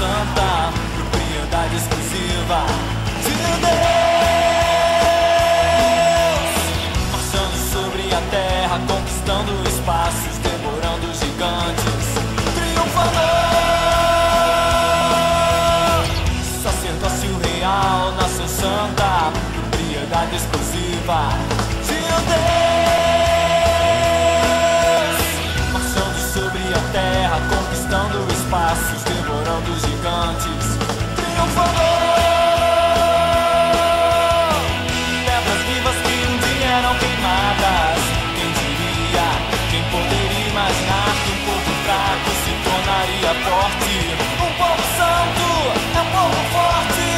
santa, propriedade exclusiva de Deus. Marchando sobre a terra, conquistando espaços, devorando gigantes, triunfador. Sacerdócio real, nação santa, propriedade exclusiva de Deus. Marchando sobre a terra, conquistando espaços, devorando gigantes, triunfador. Pedras vivas que um dia eram queimadas. Quem diria, quem poderia imaginar que um povo fraco se tornaria forte? Um povo santo é um povo forte.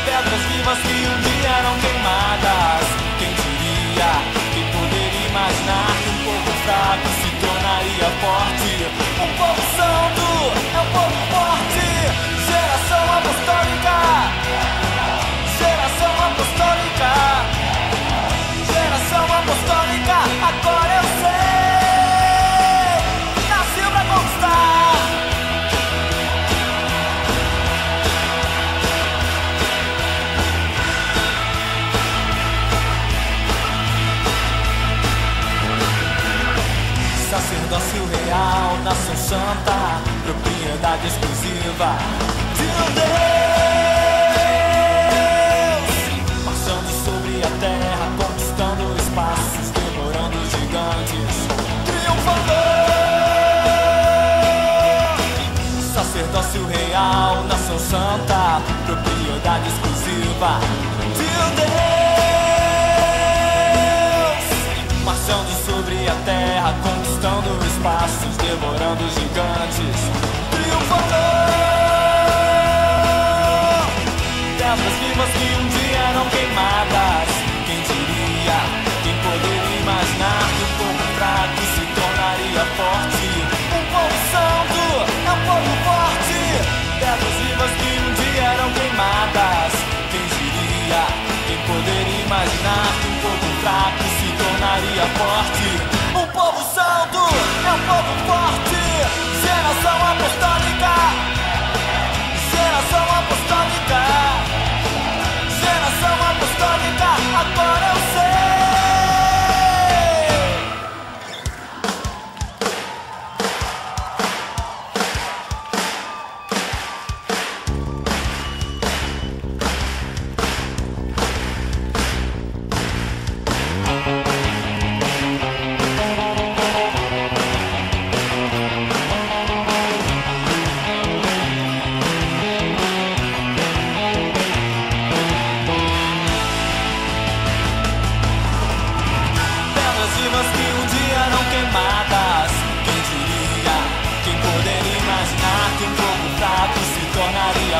Pedras vivas que um dia eram queimadas. Quem diria, quem poderia imaginar que um povo fraco se tornaria forte? Um povo santo é um povo forte. Geração apostólica, geração apostólica, geração apostólica. Agora eu sei, nasceu pra conquistar. Sacerdócio real, nação santa, propriedade exclusiva de Deus. Marchando sobre a terra, conquistando espaços, devorando gigantes, triunfador. Sacerdócio real, nação santa, propriedade exclusiva de Deus. Marchando sobre a terra, conquistando espaços, devorando gigantes, triunfador. Pedras vivas que um dia eram queimadas. Quem diria, quem poderia imaginar que um povo fraco se tornaria forte? Um povo santo é um povo forte. Pedras vivas que um dia eram queimadas. Quem diria, quem poderia imaginar que um povo fraco se tornaria forte? Um povo santo é um povo forte. Geração apostólica, geração apostólica, geração apostólica. Agora eu sei.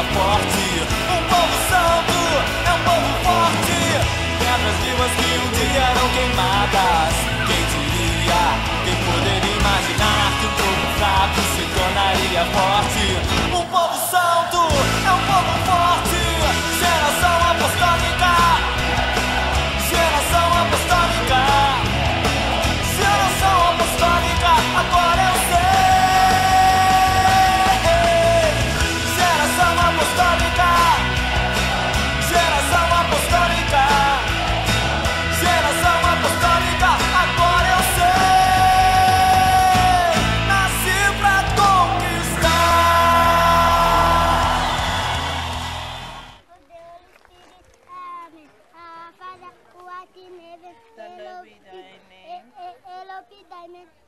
Forte. Um povo santo é um povo forte. Pedras vivas que um dia eram queimadas. Quem diria, quem poderia imaginar que um povo fraco se tornaria forte? Um povo santo é um povo forte. Geração apostólica, geração apostólica, geração apostólica. Agora eu sei.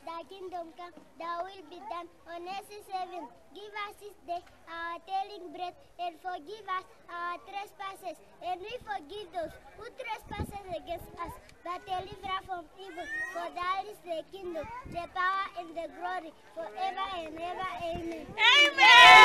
Thy kingdom come, thy will be done on earth as heaven. Give us this day our daily bread, and forgive us our trespasses, and we forgive those who trespass against us. But deliver us from evil, for thine is the kingdom, the power, and the glory, forever and ever. Amen. Amen.